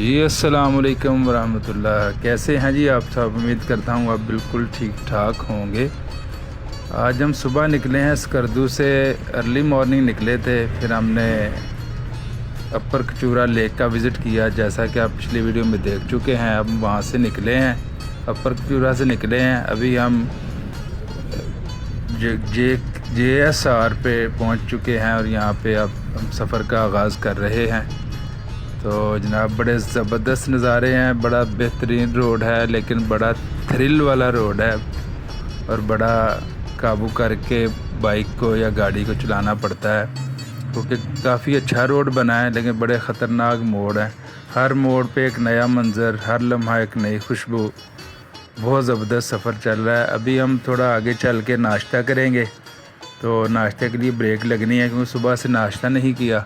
जी अस्सलाम वालेकुम वरहमतुल्लाह। कैसे हैं जी आप सब? उम्मीद करता हूँ आप बिल्कुल ठीक ठाक होंगे। आज हम सुबह निकले हैं स्कर्दू से, अर्ली मॉर्निंग निकले थे। फिर हमने अपर कचूरा लेक का विज़िट किया, जैसा कि आप पिछली वीडियो में देख चुके हैं। अब वहाँ से निकले हैं, अपर कचूरा से निकले हैं। अभी हम JSR पे पहुँच चुके हैं और यहाँ पे अब हम सफ़र का आगाज़ कर रहे हैं। तो जनाब बड़े ज़बरदस्त नज़ारे हैं। बड़ा बेहतरीन रोड है, लेकिन बड़ा थ्रिल वाला रोड है और बड़ा काबू करके बाइक को या गाड़ी को चलाना पड़ता है, क्योंकि काफ़ी अच्छा रोड बना है, लेकिन बड़े ख़तरनाक मोड़ हैं। हर मोड़ पे एक नया मंज़र, हर लम्हा एक नई खुशबू। बहुत ज़बरदस्त सफ़र चल रहा है। अभी हम थोड़ा आगे चल के नाश्ता करेंगे, तो नाश्ते के लिए ब्रेक लगनी है, क्योंकि सुबह से नाश्ता नहीं किया।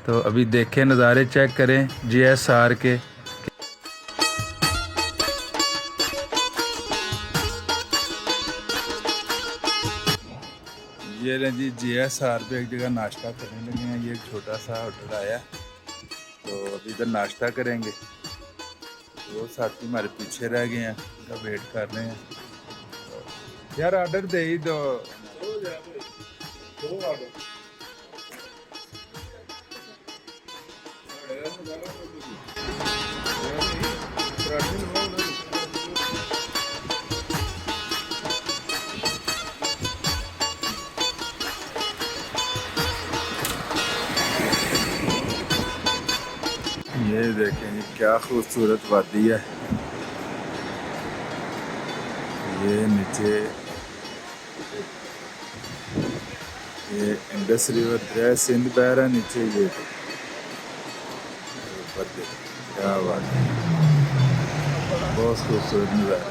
तो अभी देखें, नज़ारे चेक करें JSR के। ये लें जी, JSR पे एक जगह नाश्ता करने लगे हैं। ये एक छोटा सा होटल आया, तो अभी इधर नाश्ता करेंगे। वो साथी हमारे पीछे रह गए हैं, उनका वेट कर रहे हैं। यार ऑर्डर दे ही दो। ये देखें जी, क्या खूबसूरत वादी है। ये नीचे ये इंडस रिवर है, सिंध बह रहा है नीचे। ये ऊपर क्या बात है, बहुत खूबसूरत नज़ारा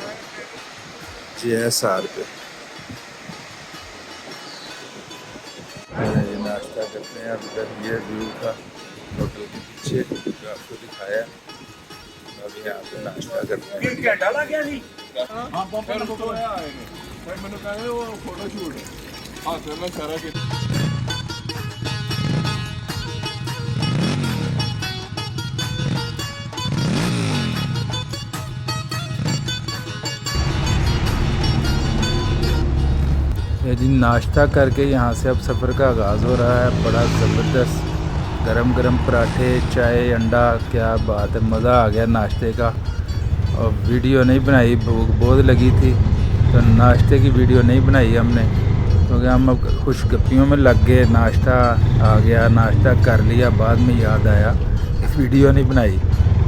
JSR पे। ये नाश्ता करते हैं। अब इधर ये व्यू था होटल के पीछे जो आपको दिखाया। अब यहाँ पे नाश्ता करते हैं। ये जी नाश्ता करके यहाँ से अब सफ़र का आगाज़ हो रहा है। बड़ा ज़बरदस्त गरम गरम पराठे, चाय, अंडा, क्या बात है, मज़ा आ गया नाश्ते का। और वीडियो नहीं बनाई, भूख बहुत लगी थी, तो नाश्ते की वीडियो नहीं बनाई हमने, क्योंकि हम अब खुशगप्पियों में लग गए। नाश्ता आ गया, नाश्ता कर लिया, बाद में याद आया वीडियो नहीं बनाई।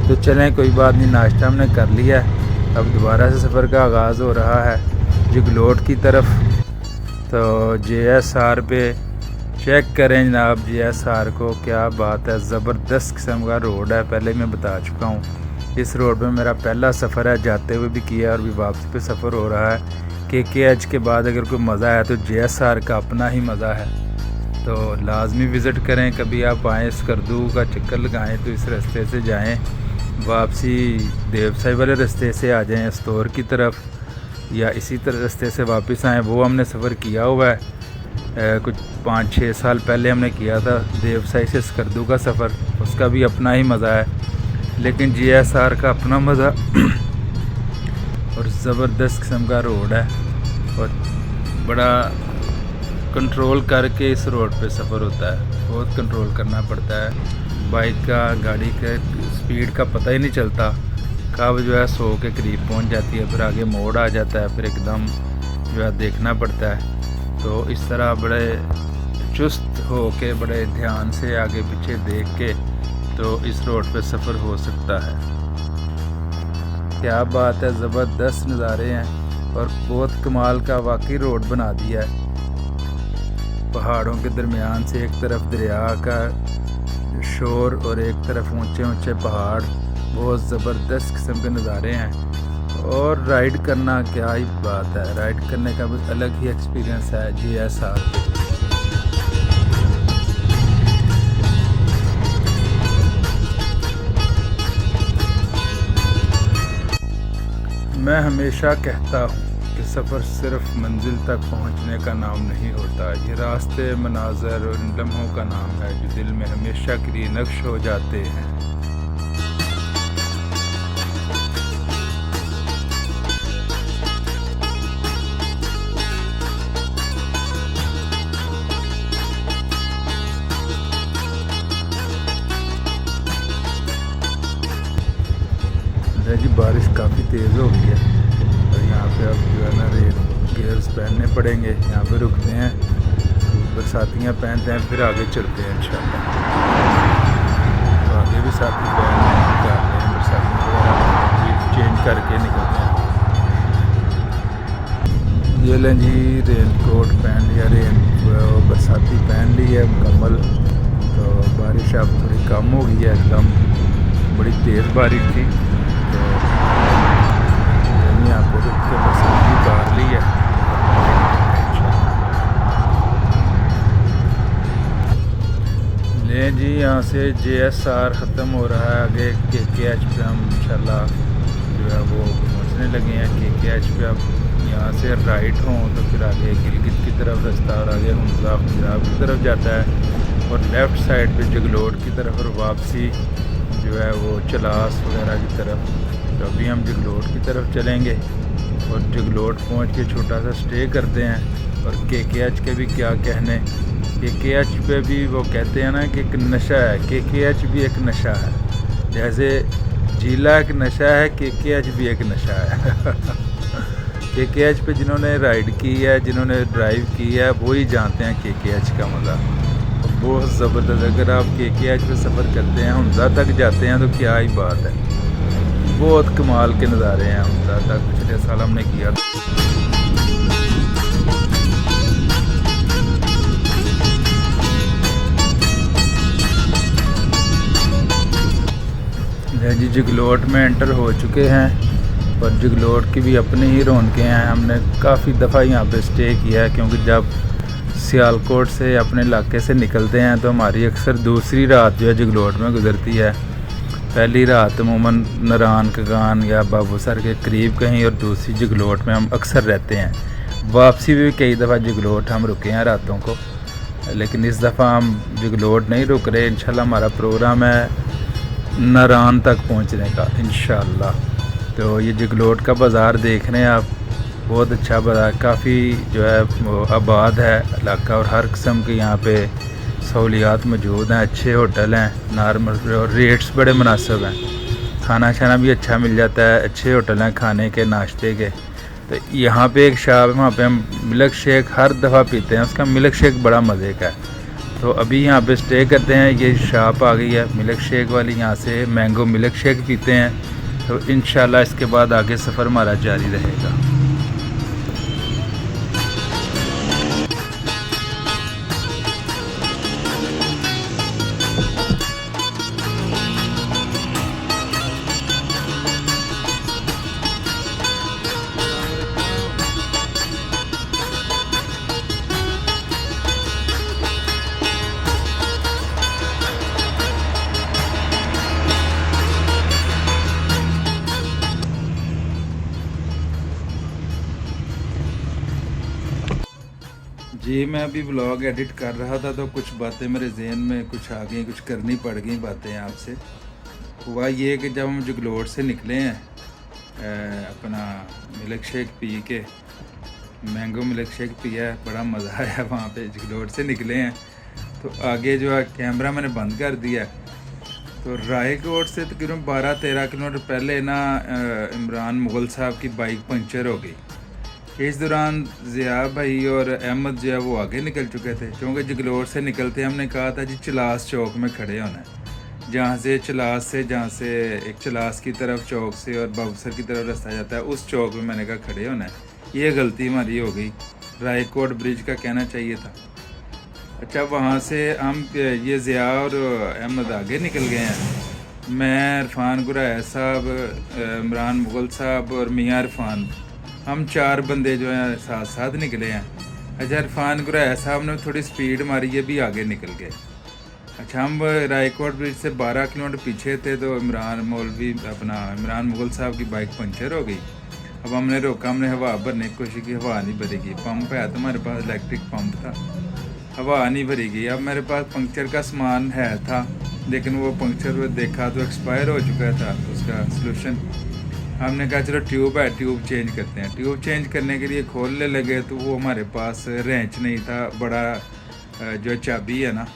तो चलें, कोई बात नहीं, नाश्ता हमने कर लिया है। अब दोबारा से सफ़र का आगाज़ हो रहा है जगलोट की तरफ। तो JSR पे चेक करें जनाब JSR को, क्या बात है, ज़बरदस्त किस्म का रोड है। पहले मैं बता चुका हूँ, इस रोड पे मेरा पहला सफ़र है, जाते हुए भी किया और भी वापसी पे सफ़र हो रहा है। KKH के बाद अगर कोई मज़ा है तो JSR का अपना ही मज़ा है। तो लाजमी विज़िट करें, कभी आप आएँ स्कर्दू का चक्कर लगाएँ तो इस रास्ते से जाएँ, वापसी देवसाई वाले रास्ते से आ जाएँ स्तौर की तरफ, या इसी तरह रास्ते से वापस आएँ। वो हमने सफ़र किया हुआ है, कुछ 5-6 साल पहले हमने किया था देवसाई से स्कर्दू का सफ़र। उसका भी अपना ही मज़ा है, लेकिन JSR का अपना मज़ा और ज़बरदस्त किस्म का रोड है, और बड़ा कंट्रोल करके इस रोड पे सफ़र होता है। बहुत कंट्रोल करना पड़ता है, बाइक का, गाड़ी के स्पीड का पता ही नहीं चलता, कब जो है 100 के करीब पहुंच जाती है, फिर आगे मोड़ आ जाता है, फिर एकदम जो है देखना पड़ता है। तो इस तरह बड़े चुस्त हो के, बड़े ध्यान से आगे पीछे देख के तो इस रोड पे सफ़र हो सकता है। क्या बात है, ज़बरदस्त नज़ारे हैं और बहुत कमाल का वाकई रोड बना दिया है। पहाड़ों के दरमियान से एक तरफ दरिया का शोर और एक तरफ ऊंचे ऊंचे पहाड़, बहुत ज़बरदस्त किस्म के नज़ारे हैं। और राइड करना क्या ही बात है, राइड करने का भी अलग ही एक्सपीरियंस है JSR पे। मैं हमेशा कहता हूँ कि सफ़र सिर्फ मंजिल तक पहुँचने का नाम नहीं होता, ये रास्ते, मनाज़र और लम्हों का नाम है, जो दिल में हमेशा के लिए नक्श हो जाते हैं। तेज़ हो गई है। और यहाँ पे अब जो है ना रेन गियर्स पहनने पड़ेंगे। यहाँ पे रुकते हैं, बरसातियाँ पहनते हैं, फिर आगे चलते हैं इंशाल्लाह। तो आगे भी साथी पहन रहे हैं, निकाल रहे हैं बरसातियाँ वगैरह, चेंज करके निकलते हैं। ये लें जी, रेन कोट पहन लिया, बरसाती पहन ली है मुकम्मल। तो बारिश अब थोड़ी कम हो गई है, एकदम बड़ी तेज़ बारिश थी। तो यहाँ पे रुक के बरसाती उतार ली है। ले जी, यहाँ से JSR ख़त्म हो रहा है, आगे KKH पे हम इंशाल्लाह जो है वो पहुँचने लगे हैं। KKH पे अब यहाँ से राइट हों तो फिर आगे गिलगित की तरफ रास्ता, और आगे हमजा पंजाब की तरफ जाता है, और लेफ़्ट साइड पे जगलोट की तरफ, और वापसी जो है वो चलास वगैरह की तरफ। तो अभी हम जगलोट की तरफ चलेंगे और जगलोट पहुँच के छोटा सा स्टे करते हैं। और KKH के भी क्या कहने, KKH पे भी वो कहते हैं ना कि एक नशा है, KKH भी एक नशा है। जैसे झीला एक नशा है, KKH भी एक नशा है। KKH पे जिन्होंने राइड की है, जिन्होंने ड्राइव की है, वो ही जानते हैं KKH का मज़ा। बहुत ज़बरदस्त। अगर आप KKH पे सफ़र करते हैं, हमजा तक जाते हैं, तो क्या ही बात है, बहुत कमाल के नज़ारे हैं हमजा तक। पिछले साल हमने किया। जी जगलोट में एंटर हो चुके हैं, और जगलोट की भी अपनी ही रौनकें हैं। हमने काफ़ी दफ़ा यहाँ पे स्टे किया है, क्योंकि जब सियालकोट से अपने इलाके से निकलते हैं तो हमारी अक्सर दूसरी रात जो है जगलोट में गुजरती है। पहली रात अमूमन नरान कगान या बाबूसर के करीब कहीं, और दूसरी जगलोट में हम अक्सर रहते हैं। वापसी भी कई दफ़ा जगलोट हम रुके हैं रातों को, लेकिन इस दफ़ा हम जगलोट नहीं रुक रहे। इंशाल्लाह हमारा प्रोग्राम है नारान तक पहुंचने का इंशाल्लाह। तो ये जगलोट का बाज़ार देख रहे हैं आप, बहुत अच्छा बाज़ार, काफ़ी जो है वो आबाद है इलाका, और हर किस्म के यहाँ पे सहूलियात मौजूद हैं। अच्छे होटल हैं नॉर्मल, और रेट्स बड़े मुनासिब हैं। खाना शाना भी अच्छा मिल जाता है, अच्छे होटल हैं खाने के नाश्ते के। तो यहाँ पे एक शॉप है, वहाँ पे हम मिल्क शेक हर दफ़ा पीते हैं, उसका मिल्क शेक बड़ा मज़े का है। तो अभी यहाँ पे स्टे करते हैं। ये शॉप आ गई है मिल्क शेक वाली, यहाँ से मैंगो मिल्क शेक पीते हैं। तो इंशाल्लाह इसके बाद आगे सफ़र हमारा जारी रहेगा। जी मैं अभी व्लॉग एडिट कर रहा था, तो कुछ बातें मेरे जहन में कुछ आ गई, कुछ करनी पड़ गई बातें आपसे। हुआ ये कि जब हम जगलोट से निकले हैं अपना मिल्क शेक पी के, मैंगो मिल्क शेक पिया है, बड़ा मज़ा आया वहाँ पे। जगलोट से निकले हैं तो आगे जो है कैमरा मैंने बंद कर दिया। तो रायकोट से तकरीबन 12-13 किलोमीटर पहले ना इमरान मुग़ल साहब की बाइक पंक्चर हो गई। इस दौरान ज़िया भाई और अहमद जो है वो आगे निकल चुके थे, क्योंकि जगलोट से निकलते हमने कहा था जी चलास चौक में खड़े होना है, जहाँ से एक चलास की तरफ चौक से और बाबूसर की तरफ रास्ता जाता है, उस चौक में मैंने कहा खड़े होना है। ये गलती हमारी हो गई, रायकोट ब्रिज का कहना चाहिए था। अच्छा, वहाँ से हम ये ज़िया और अहमद आगे निकल गए हैं। मैं, इरफान गुराया साहब, इमरान मुग़ल साहब और मियाँ इरफान, हम 4 बंदे जो हैं साथ साथ निकले हैं। अच्छा, इरफान गुराया साहब ने थोड़ी स्पीड मारी, ये भी आगे निकल गए। अच्छा, हम रायकोट ब्रिज से 12 किलोमीटर पीछे थे, तो इमरान मुग़ल साहब की बाइक पंचर हो गई। अब हमने रोका, हमने हवा भरने की कोशिश की, हवा नहीं भरेगी। पंप है तो हमारे पास इलेक्ट्रिक पंप था, हवा नहीं भरेगी। अब मेरे पास पंक्चर का सामान है था, लेकिन वो पंक्चर देखा तो एक्सपायर हो चुका था उसका सलूशन। हमने कहा चलो ट्यूब है, ट्यूब चेंज करते हैं। ट्यूब चेंज करने के लिए खोलने लगे तो वो हमारे पास रेंच नहीं था, बड़ा जो चाबी है ना,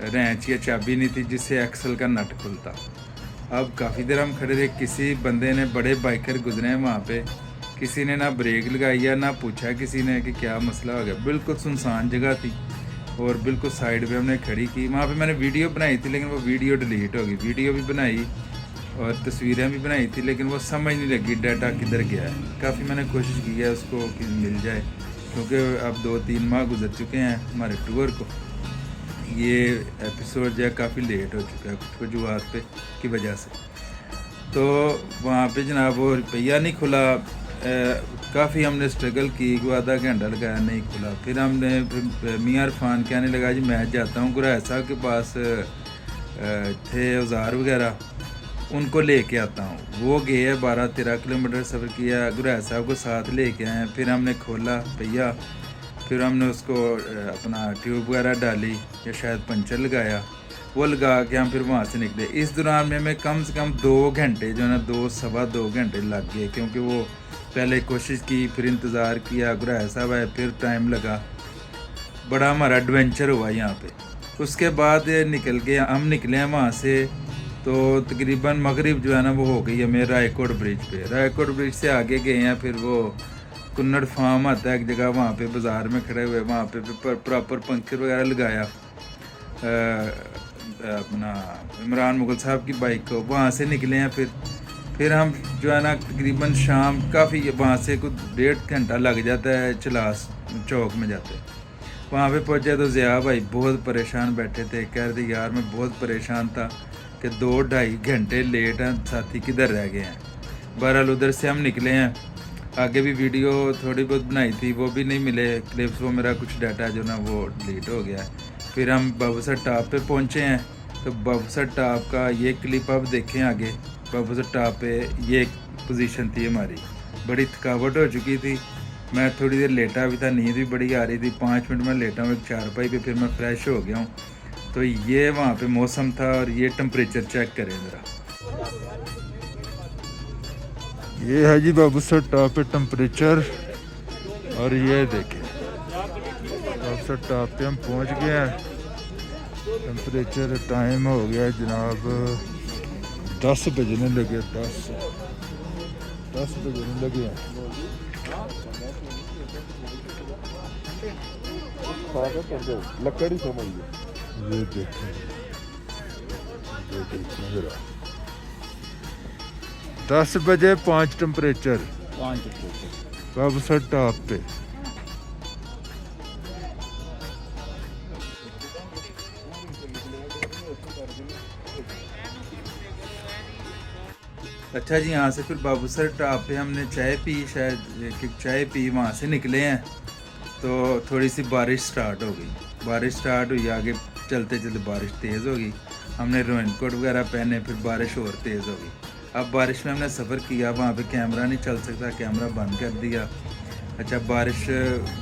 रेंच या चाबी नहीं थी जिससे एक्सल का नट खुलता। अब काफ़ी देर हम खड़े रहे, किसी बंदे ने, बड़े बाइकर गुजरे हैं वहाँ पे, किसी ने ना ब्रेक लगाई या ना पूछा किसी ने कि क्या मसला हो गया। बिल्कुल सुनसान जगह थी और बिल्कुल साइड पे हमने खड़ी की। वहाँ पे मैंने वीडियो बनाई थी लेकिन वो वीडियो डिलीट हो गई। वीडियो भी बनाई और तस्वीरें भी बनाई थी लेकिन वो समझ नहीं लगी डाटा किधर गया है। काफ़ी मैंने कोशिश की है उसको कि मिल जाए, क्योंकि अब 2-3 माह गुजर चुके हैं हमारे टूर को। ये एपिसोड जो है काफ़ी लेट हो चुका है कुछ वजूहत पे की वजह से। तो वहाँ पे जनाब वो रुपया नहीं खुला। काफ़ी हमने स्ट्रगल की, आधा घंटा लगाया, नहीं खुला। फिर हमने मियाँ इरफान कहने लगा जी मैं जाता हूँ गुराया साहब के पास, थे औजार वगैरह, उनको लेके आता हूँ। वो गए 12-13 किलोमीटर सफ़र किया, गुराया साहब को साथ लेके आए। फिर हमने खोला पहिया, फिर हमने उसको अपना ट्यूब वगैरह डाली या शायद पंचर लगाया, वो लगा के हम फिर वहाँ से निकले। इस दौरान में हमें कम से कम 2 घंटे जो है ना, 2-2.25 घंटे लग गए, क्योंकि वो पहले कोशिश की, फिर इंतज़ार किया, गुराया साहब आए, फिर टाइम लगा। बड़ा हमारा एडवेंचर हुआ यहाँ पे। उसके बाद निकल गए, हम निकले हैं वहाँ से तो तकरीबन मगरिब जो है ना वो हो गई है मेरे रायकोट ब्रिज पे। रायकोट ब्रिज से आगे गए हैं, फिर वो कुन्नड़ फार्म आता है एक जगह, वहाँ पे बाज़ार में खड़े हुए, वहाँ पे प्रॉपर पंक्चर वगैरह लगाया अपना इमरान मुगल साहब की बाइक को। वहाँ से निकले हैं फिर हम जो है ना तकरीबन शाम, काफ़ी वहाँ से कुछ 1.5 घंटा लग जाता है चलास चौक में जाते। वहाँ पे पहुँचे तो ज़िया भाई बहुत परेशान बैठे थे, कह रहे थे यार मैं बहुत परेशान था कि 2-2.5 घंटे लेट हैं, साथी किधर रह गए हैं। बहरहाल उधर से हम निकले हैं। आगे भी वीडियो थोड़ी बहुत बनाई थी, वो भी नहीं मिले क्लिप्स, वो मेरा कुछ डाटा जो ना वो डिलीट हो गया। फिर हम बाबूसर टॉप पे पहुँचे हैं, तो बाबूसर टॉप का ये क्लिप अब देखें आगे। बाबूसर टॉप पे ये पोजीशन थी हमारी, बड़ी थकावट हो चुकी थी, मैं थोड़ी देर लेटा भी था, नींद भी बड़ी आ रही थी। 5 मिनट में लेटा हूँ एक चारपाई पे, फिर मैं फ्रेश हो गया हूँ। तो ये वहाँ पे मौसम था और ये टेम्परेचर चेक करें ज़रा। ये है जी बाबूसर टॉप पे टेम्परेचर, और ये देखें बाबूसर टॉप पे हम पहुँच गए हैं। टेम्परेचर टाइम हो गया जनाब 10 बजने लगे, 10 बजने लगे हैं। लकड़ी समझिए, ये देखें जरा 10 बजे 5 टेम्परेचर बाबूसर टॉप पे। अच्छा जी, यहाँ से फिर बाबूसर टॉप पे हमने चाय पी, शायद चाय पी, वहाँ से निकले हैं तो थोड़ी सी बारिश स्टार्ट हो गई। बारिश स्टार्ट हुई, आगे चलते चलते बारिश तेज़ हो गई। हमने रेनकोट वगैरह पहने, फिर बारिश और तेज़ हो गई। अब बारिश में हमने सफ़र किया, वहाँ पे कैमरा नहीं चल सकता, कैमरा बंद कर दिया। अच्छा, बारिश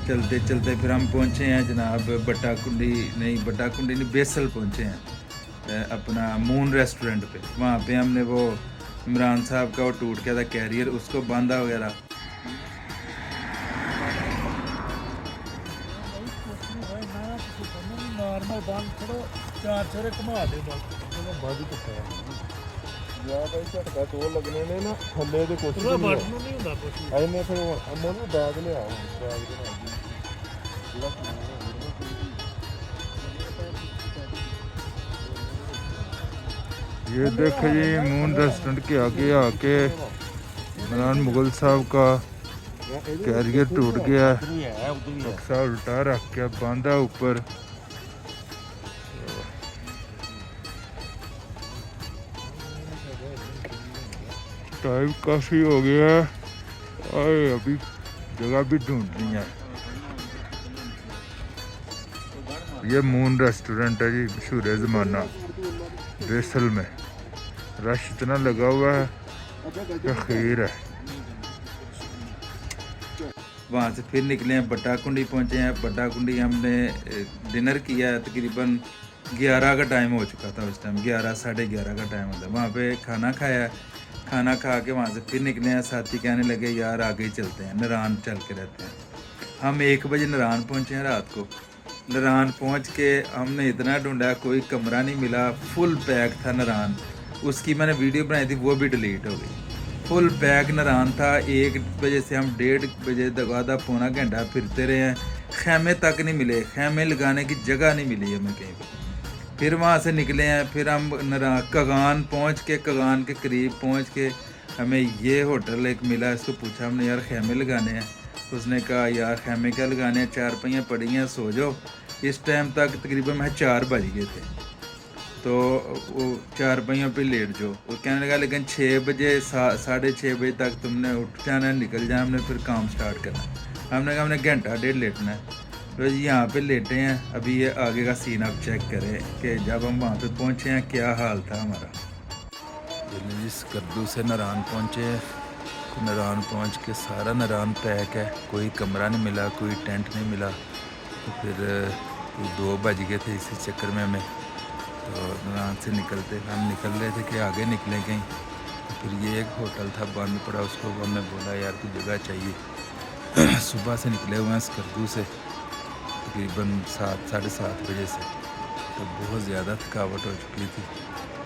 चलते चलते फिर हम पहुँचे हैं जनाब बट्टाकुंडी नहीं बेसल पहुँचे हैं अपना मून रेस्टोरेंट पे। वहाँ पे हमने वो इमरान साहब का वो टूट गया था कैरियर, उसको बांधा वगैरह। झटका तो लगने ने ना थले तो कुछ नहीं होंदा कुछ ऐने फिर अमन ਨੂੰ बैग ले आओ बैग ये देखो जी मून रेस्टोरेंट के आगे आके इमरान मुगल साहब का कैरियर टूट गया, बक्सा उल्टा रख के बांधा ऊपर। टाइम काफ़ी हो गया है और अभी जगह भी ढूंढनी है। ये मून रेस्टोरेंट है जी, मशहूर ज़माना बेसल में। रश इतना लगा हुआ है कि खीर है। वहाँ से फिर निकले हैं, बट्टाकुंडी पहुँचे हैं। बट्टाकुंडी हमने डिनर किया है, तकरीबन 11 का टाइम हो चुका था उस टाइम, 11 साढ़े 11 का टाइम होता है। वहाँ पे खाना खाया, खाना खा के वहाँ से फिर निकले हैं। साथी कहने लगे यार आगे ही चलते हैं, नारायण चल के रहते हैं। हम 1 बजे नारायण पहुँचे हैं रात को। नारायण पहुँच के हमने इतना ढूंढा, कोई कमरा नहीं मिला, फुल पैक था नारायण। उसकी मैंने वीडियो बनाई थी, वो भी डिलीट हो गई। फुल पैक नारान था। 1 बजे से हम 1:30 बजे तक आधा पौना घंटा फिरते रहे हैं, खैमे तक नहीं मिले, खैमे लगाने की जगह नहीं मिली हमें कहीं पर। फिर वहाँ से निकले हैं, फिर हम कगान पहुँच के, कगान के करीब पहुँच के हमें ये होटल एक मिला। इसको पूछा हमने, यार खैमे लगाने हैं? उसने कहा यार खैमे क्या लगाने हैं, 4 पहियाँ पड़ी हैं, सो जाओ। इस टाइम तक तकरीबन मैं 4 बज गए थे, तो वो 4 पहियों पे लेट जाओ। वो कहने लगा लेकिन 6 बजे 6:30 बजे तक तुमने उठ जाना है, निकल जाना, हमने फिर काम स्टार्ट करना। हमने कहा हमने घंटा 1.5 लेटना है। तो जी यहाँ पे लेटे हैं। अभी ये आगे का सीन आप चेक करें कि जब हम वहाँ पे पहुँचे हैं क्या हाल था हमारा। जी स्कर्दू से नारान पहुँचे, नारान पहुँच के सारा नारान पैक है, कोई कमरा नहीं मिला, कोई टेंट नहीं मिला। तो फिर 2 बज गए थे इसी चक्कर में हमें। तो नारान से निकल रहे थे कि आगे निकले कहीं। तो फिर ये एक होटल था बंद पड़ा, उसको हमने बोला यार कोई जगह चाहिए। सुबह से निकले हुए हैं स्कर्दू से तकरीबन 7-7:30 बजे से। तो बहुत ज़्यादा थकावट हो चुकी थी,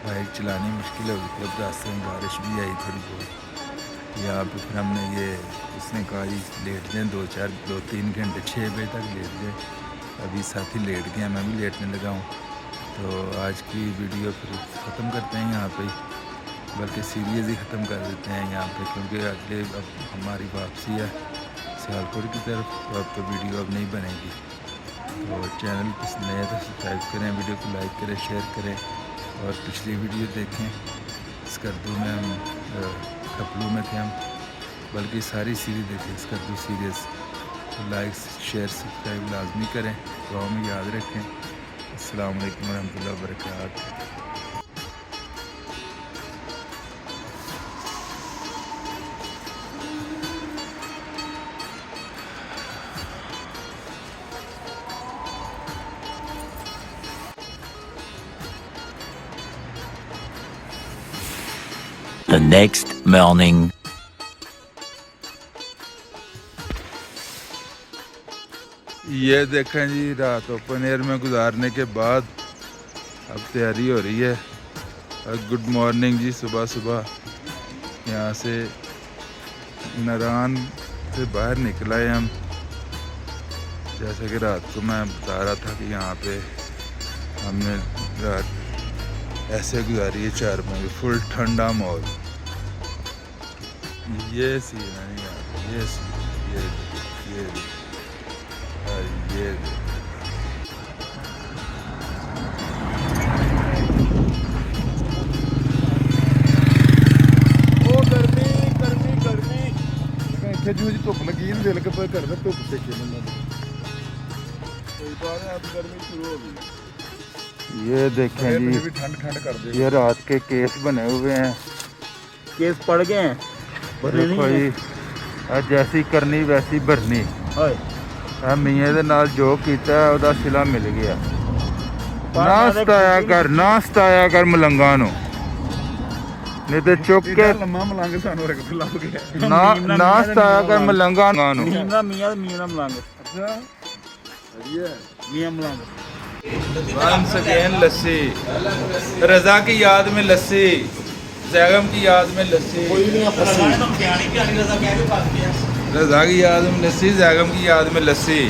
बाइक चलानी मुश्किल हो गई थी। अब रास्ते में बारिश भी आई थोड़ी बहुत। यहाँ पे फिर हमने ये उसने कहा जी लेट जाएँ 2-3 घंटे, 6 बजे तक लेट जाएँ। अभी साथी लेट गए, मैं भी लेटने लगा हूँ। तो आज की वीडियो फिर ख़त्म करते हैं यहाँ पे, बल्कि सीरीज़ ही ख़त्म कर देते हैं यहाँ पे, क्योंकि अगले अब हमारी वापसी है सियालकोट की तरफ। तो अब तो वीडियो अब नहीं बनेगी। तो चैनल पर नए तो सब्सक्राइब करें, वीडियो को लाइक करें, शेयर करें और पिछली वीडियो देखें। स्कर्दू में हम खपलू में थे हम, बल्कि सारी सीरीज़ देखें स्कर्दू सीरीज़। तो लाइक शेयर सब्सक्राइब लाजमी करें, दुआ में याद रखें। अस्सलाम वालेकुम रहमतुल्लाहि व बरकातहू। The next morning. ये देखें जी, रात ओपन एयर में गुजारने के बाद अब तैयारी हो रही है। गुड मॉर्निंग जी, सुबह सुबह यहाँ से नारान से बाहर निकल आए हम। जैसे कि रात को मैं बता रहा था कि यहाँ पे हमने रात ऐसे गुजारी है 4 महीने, फुल ठंडा माहौल। ये सीन है यार, ये सीन, ये ਉਹ ਗਰਮੀ ਇੱਥੇ ਜੂਝ ਧੁੱਪ ਲੱਗੀ ਨਹੀਂ, ਦਿਲ ਕਿਤੇ ਘਰ ਦਾ ਧੁੱਪ ਸੇਕੇ ਮੈਨੂੰ ਕੋਈ ਬਾਤ ਨਹੀਂ। अब गर्मी शुरू हो गई। ये देखें जी, भी ठंड कर दे। ये रात के केस बने हुए हैं, केस पड़ गए हैं, देखो जी, जैसी करनी वैसी भरनी। मियाँ दे नाल जो कीता ਉਹਦਾ सिला मिल गया। ना सताया कर मलंगा नु, नहीं तो चुक के लम्मा मलंग सानू एक ਲੱਭ ਗਿਆ। ना सताया कर मलंगा नु। मीम का मियाँ मलंग। अच्छा सही है। मियाँ मलंग। वंस अगेन लस्सी, रजा की याद में लस्सी, जैगम की याद में लस्सी, रजा की याद में लस्सी, जैगम की याद में लस्सी।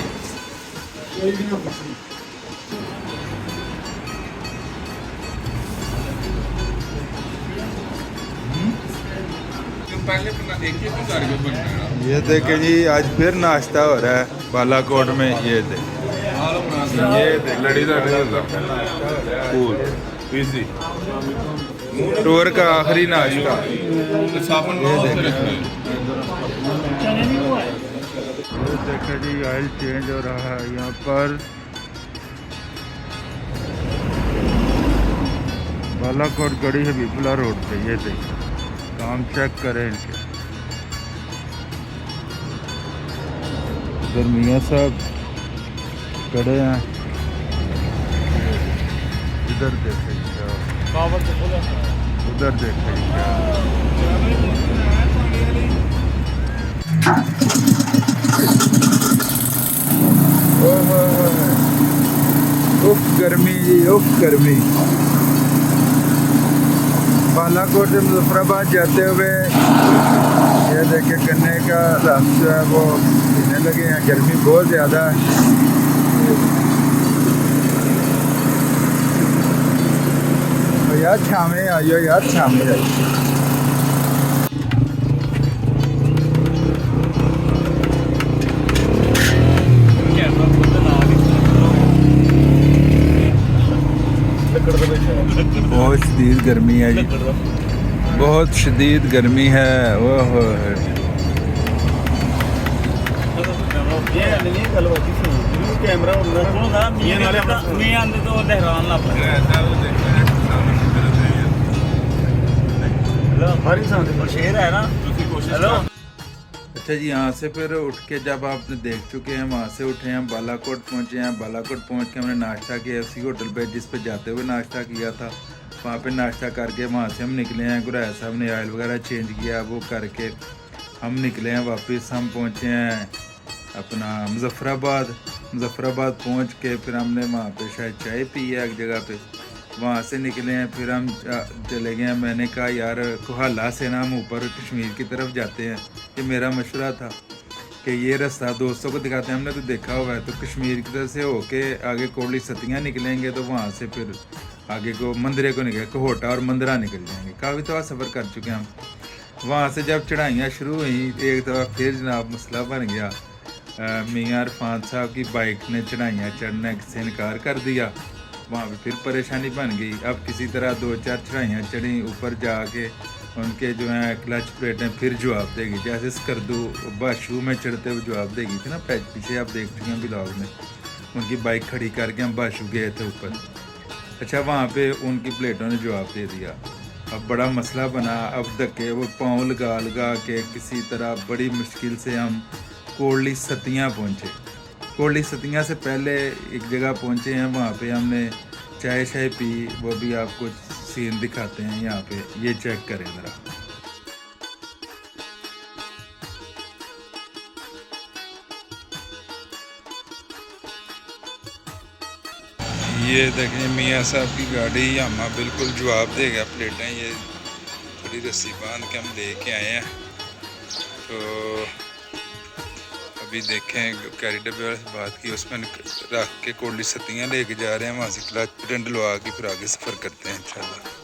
ये देखे जी, आज फिर नाश्ता हो रहा है बालाकोट में। ये लड़ी टूर का आखिरी नाश्ता। देखिए जी, ऑयल चेंज हो रहा है यहाँ पर। बालाकोट गड़ी हबीबुल्ला रोड पे। ये देखिए, काम चेक करें इनके। इधर मियाँ साहब खड़े हैं, इधर देखें क्या, उधर देखें क्या। उफ गर्मी जी, उफ गर्मी। बालाकोट से मुजफ्फराबाद जाते हुए ये देखिए गन्ने का रस जो है वो पीने लगे हैं। गर्मी बहुत ज़्यादा है। तो यार छामे आइयो यार, छामे आइयो। बहुत शदीद गर्मी है जी, बहुत शदीद गर्मी है। ओह कैमरा मैं आंदे तो हैरान लग हर इंसान के शेर है ना। हेलो अच्छा जी, यहाँ से फिर उठ के जब आपने देख चुके हैं, वहाँ से उठे हैं, बालाकोट पहुँचे हैं। बालाकोट पहुँच के हमने नाश्ता किया उसी होटल पे जिस पे जाते हुए नाश्ता किया था। वहाँ पे नाश्ता करके वहाँ से हम निकले हैं। गुराया साहब ने ऑयल वगैरह चेंज किया, वो करके हम निकले हैं वापस। हम पहुँचे हैं अपना मुजफ्फराबाद पहुँच के फिर हमने वहाँ पे शायद चाय पी है एक जगह पे। वहाँ से निकले हैं, फिर हम चले गए हैं। मैंने कहा यार कोहाला से ना हम ऊपर कश्मीर की तरफ जाते हैं। ये मेरा मशवरा था कि ये रास्ता दोस्तों को दिखाते हैं, हमने तो देखा हुआ है। तो कश्मीर की तरफ से होके आगे कोटली सतियाँ निकलेंगे, तो वहाँ से फिर आगे को मंदिरे को निकले, कोहोटा और मंदिरा निकल जाएंगे। काफ़ी दफ़ा सफ़र कर चुके हैं हम। वहाँ से जब चढ़ाइयाँ शुरू हुई, एक दफ़ा फिर जनाब मसला बन गया। मियाँ इरफान साहब की बाइक ने चढ़ाइयाँ चढ़ने से इनकार कर दिया। वहाँ पे फिर परेशानी बन गई। अब किसी तरह 2-4 चढ़ाइयाँ चढ़ी, ऊपर जाके उनके जो हैं क्लच प्लेटें फिर जवाब देगी, जैसे स्कर्दू बाशू में चढ़ते हुए जवाब देगी थी ना। पीछे आप देख चुके हैं ब्लॉग में, उनकी बाइक खड़ी करके हम बाशू गए थे ऊपर। अच्छा, वहाँ पे उनकी प्लेटों ने जवाब दे दिया। अब बड़ा मसला बना। अब धक्के वो पाँव लगा लगा के किसी तरह बड़ी मुश्किल से हम कोटली सतियाँ पहुँचे। कोटली सतियाँ से पहले एक जगह पहुँचे हैं, वहाँ पे हमने चाय शाय पी। वो भी आपको सीन दिखाते हैं यहाँ पे, ये चेक करें ज़रा। ये देखें मियाँ साहब की गाड़ी, हमा बिल्कुल जवाब देगा। प्लेटें ये थोड़ी रस्सी बांध के हम लेके आए हैं। तो अभी देखें कैरी डब्बे वाले से बात की, उसमें रख के कोटली सतियाँ लेके जा रहे हैं। वहाँ से क्लच प्लेट लगा के फिर आगे सफ़र करते हैं इंशाल्लाह।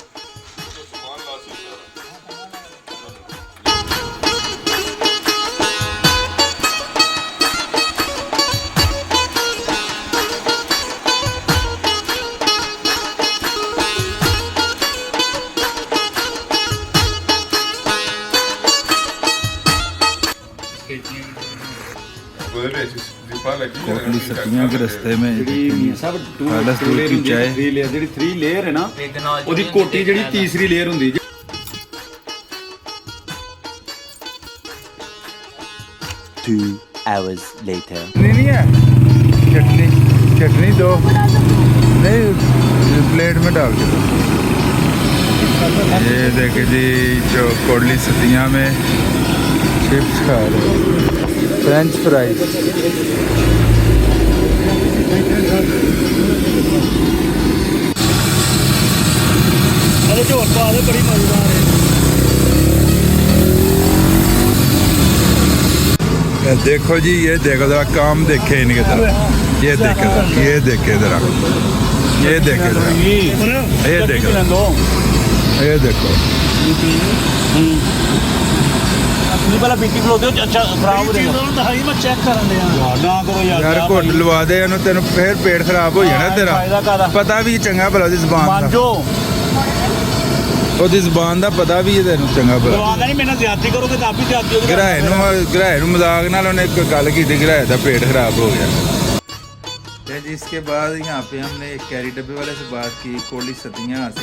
कोटली सतियाँ के रास्ते में सब 2 लेयर की चाय, 3 लेयर ਜਿਹੜੀ 3 लेयर है ना, ਉਹਦੀ ਕੋਟੀ ਜਿਹੜੀ ਤੀਸਰੀ लेयर ਹੁੰਦੀ। 2 hours later. नहीं है चटनी दो, नहीं प्लेट में डाल के दो। ये देखे जी जो कोटली सतियाँ में चिप्स खा रहे हैं, फ्रेंच फ्राइज। अरे जो बात है बड़ी मजेदार है। देखो जी, ये देखो जरा काम देखे इनके तरफ। ये देखे जरा, ये देखे जरा, ये देखे जरा, ये देखो, ये देखो। पहला बीटी फ्लोते हो अच्छा खराब हो जाएगा। मैं चेक करन दे ना करो यार घुट लवा दे ਇਹਨੂੰ, ਤੈਨੂੰ ਫੇਰ पेट खराब हो जाना तेरा। पता भी चंगा भला ਉਹਦੀ ਜ਼ਬਾਨ ਦਾ, मांजो ਉਹਦੀ ਜ਼ਬਾਨ ਦਾ ਪਤਾ ਵੀ ਹੈ ਤੈਨੂੰ ਚੰਗਾ ਭਲਾ। दवागा नहीं मेरा ज्यादती करोगे तो आप भी ज्यादती होगी। ਗਰਾਏ ਨੂੰ ਮਜ਼ਾਕ ਨਾਲ ਉਹਨੇ ਇੱਕ ਗੱਲ ਕੀਤੀ, ਗਰਾਏ ਦਾ पेट खराब हो गया। जी इसके बाद यहाँ पे हमने एक कैरी डब्बे वाले से बात की। कोटली सतियाँ यहाँ से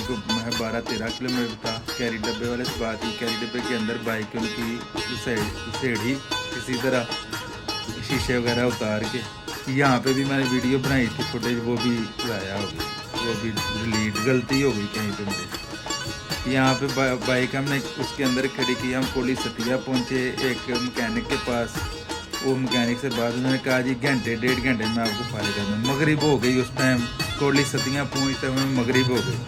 12-13 किलोमीटर था। कैरी डब्बे वाले से बात की। कैरी डब्बे के अंदर बाइक उनकी उसेड़ी किसी तरह, शीशे वगैरह उतार के। यहाँ पे भी मैंने वीडियो बनाई थी, फुटेज वो भी लाया हो गई, वो भी डिलीट, गलती हो गई कहीं पे मेरे। यहाँ पे बाइक हमने उसके अंदर खड़ी की। हम कोटली सतिया पहुँचे एक मकैनिक के पास। वो मकैनिक से बाद उन्होंने कहा जी 1-1.5 घंटे में आपको फारिग कर दूँ। मगरिब हो गई उस टाइम, कोटली सतियाँ पहुँचते हुए मगरिब हो गई।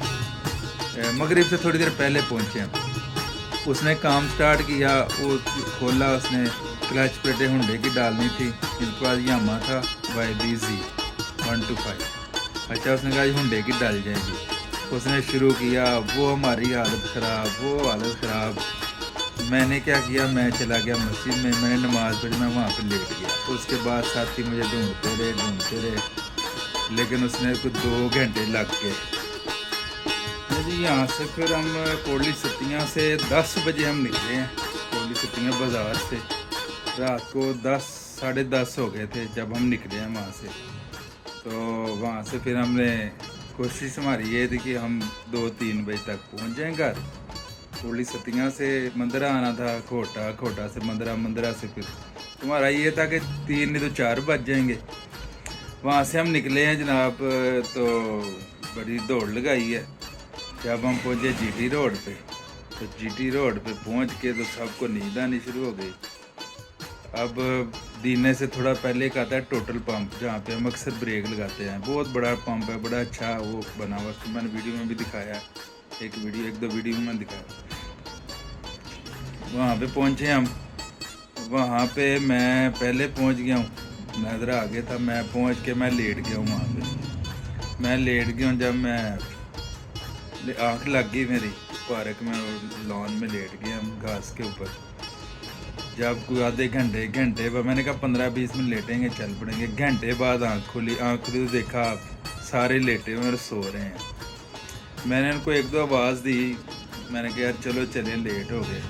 मगरिब से थोड़ी देर पहले पहुँचे हम। उसने काम स्टार्ट किया, वो खोला, उसने क्लच प्लेटें हुंडे की डालनी थी, इसके बाद यामा था YBZ 125। अच्छा, उसने कहा हुंडे की डाल जाएगी। उसने शुरू किया, वो हमारी हालत ख़राब, वो हालत ख़राब। मैंने क्या किया, मैं चला गया मस्जिद में, मैंने नमाज़ पढ़ी, मैं वहाँ पे लेट गया। उसके बाद साथी मुझे ढूंढते रहे, लेकिन उसने कुछ 2 घंटे लग गए जी। यहाँ से फिर हम कोटली सत्तियाँ से 10 बजे हम निकले हैं, कोटली सत्तियाँ बाज़ार से। रात को 10 साढ़े 10 हो गए थे जब हम निकले हैं वहाँ से। तो वहाँ से फिर हमने कोशिश हमारी ये थी कि हम 2-3 बजे तक पहुँच जाएँ घर। कोटली सत्तियाँ से मंदरा आना था, खोटा से मंदरा से फिर तुम्हारा ये था कि 3 नहीं तो 4 बज जाएंगे। वहाँ से हम निकले हैं जनाब, तो बड़ी दौड़ लगाई है। जब हम पहुँचे GT रोड पे, तो GT रोड पे पहुँच के तो सबको नींद आनी शुरू हो गई। अब दीने से थोड़ा पहले एक आता है टोटल पंप, जहाँ पे हम अक्सर ब्रेक लगाते हैं। बहुत बड़ा पंप है, बड़ा अच्छा वो बना हुआ, उसको मैंने वीडियो में भी दिखाया, एक दो वीडियो में दिखाया। वहाँ पे पहुँचे हम, वहाँ पे मैं पहले पहुँच गया हूँ, नज़र आ गया था। मैं पहुँच के मैं लेट गया हूँ वहाँ पे, मैं लेट गया हूँ। जब मैं आँख लग गई मेरी, पार्क में लॉन में लेट गया हम घास के ऊपर। जब कोई आधे घंटे बाद मैंने कहा 15-20 मिनट लेटेंगे, चल पड़ेंगे। घंटे बाद आँख खुली तो देखा सारे लेटे हुए और सो रहे हैं। मैंने उनको 1-2 आवाज़ दी, मैंने कहा यार चलो चलें, लेट हो गए।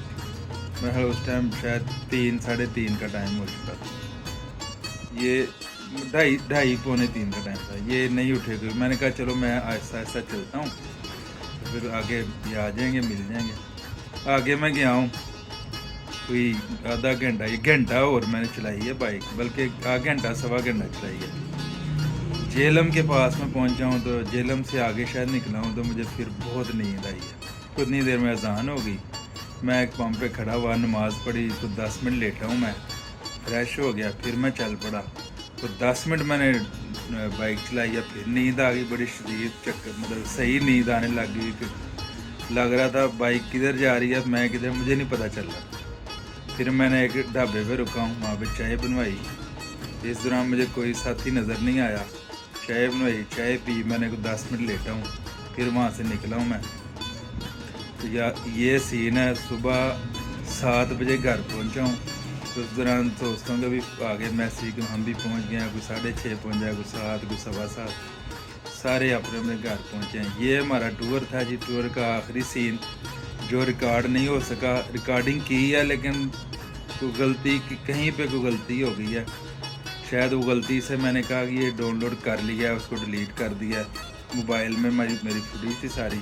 मैं उस टाइम शायद 3 साढ़े 3 का टाइम हो चुका था, ये 2:30 पौने 3 का टाइम था। ये नहीं उठे कोई, मैंने कहा चलो मैं आहिस्ता चलता हूँ, तो फिर आगे ये आ जाएंगे, मिल जाएंगे। आगे मैं गया हूँ, कोई आधा घंटा और मैंने चलाई है बाइक, बल्कि घंटा सवा घंटा चलाई है। जेलम के पास में पहुँचा हूँ, तो जेलम से आगे शायद निकला हूँ, तो मुझे फिर बहुत नींद आई है। उतनी देर में अजान हो गई, मैं एक पंप पे खड़ा हुआ, नमाज़ पढ़ी, तो 10 मिनट लेटा हूँ मैं, फ्रेश हो गया, फिर मैं चल पड़ा। तो 10 मिनट मैंने बाइक चलाई है, फिर नींद आ गई, बड़ी शदीद चक्कर, मतलब सही नींद आने लग गई। फिर लग रहा था बाइक किधर जा रही है, मैं किधर, मुझे नहीं पता चल रहा। फिर मैंने एक ढाबे पे रुका हूँ, वहाँ पे चाय बनवाई। इस दौरान मुझे कोई साथी नज़र नहीं आया, चाय बनवाई, चाय पी, मैंने को 10 मिनट लेटा हूँ, फिर वहाँ से निकला हूँ मैं। तो ये सीन है, सुबह 7 बजे घर पहुँचा हूँ। तो उस दौरान दोस्तों के भी आगे मैसेज कि हम भी पहुँच गए हैं, कोई 6:30 पहुँच जाए, कोई 7, कोई 7:15, सारे अपने अपने घर पहुँचे हैं। ये हमारा टूर था जी, टूर का आखिरी सीन जो रिकॉर्ड नहीं हो सका। रिकॉर्डिंग की है, लेकिन कोई गलती, कहीं पे कोई गलती हो गई है, शायद वो गलती से मैंने कहा कि ये डाउनलोड कर लिया है, उसको डिलीट कर दिया। मोबाइल में मेरी फुटेज थी सारी,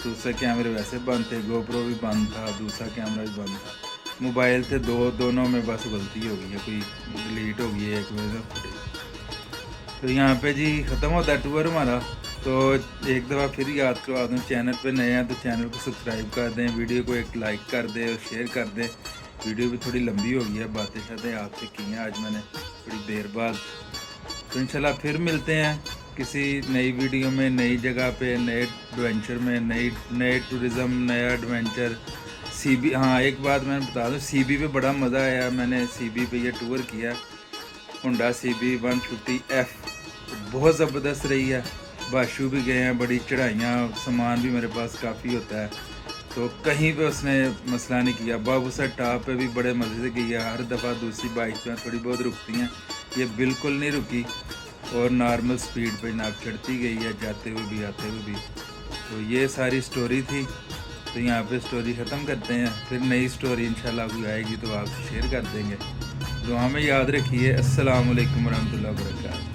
दूसरे कैमरे वैसे बंद थे, गोप्रो भी बंद था, दूसरा कैमरा भी बंद था, मोबाइल थे दोनों में बस गलती हो गई है, कोई डिलीट हो गई है एक में फुटेज। तो यहाँ पे जी ख़त्म होता है टूर हमारा। तो एक दफ़ा फिर याद करवा दूँ, चैनल पे नए हैं तो चैनल को सब्सक्राइब कर दें, वीडियो को एक लाइक कर दें और शेयर कर दें। वीडियो भी थोड़ी लंबी हो गई है, बातें शातें आपसे की हैं आज मैंने थोड़ी देर बाद। तो इंशाल्लाह फिर मिलते हैं किसी नई वीडियो में, नई जगह पे, नए एडवेंचर में, नए टूरिज़म, नया एडवेंचर। CB, हाँ एक बात मैं बता दूँ, CB पे बड़ा मज़ा आया। मैंने CB पे ये टूर किया, होंडा CB 150F, बहुत ज़बरदस्त रही है। बाशू भी गए हैं, बड़ी चढ़ाइयाँ, सामान भी मेरे पास काफ़ी होता है, तो कहीं पे उसने मसला नहीं किया। बाबूसर टॉप पे भी बड़े मज़े से गई है। हर दफ़ा दूसरी बाइक पे थोड़ी बहुत रुकती हैं, ये बिल्कुल नहीं रुकी और नॉर्मल स्पीड पे जनाब चढ़ती गई है, जाते हुए भी आते हुए भी। तो ये सारी स्टोरी थी। तो यहाँ पे स्टोरी ख़त्म करते हैं, फिर नई स्टोरी इंशाल्लाह कोई आएगी तो आप शेयर कर देंगे। दुआ में याद रखिए। अस्सलाम वालेकुम रहमतुल्लाहि व बरकातहू।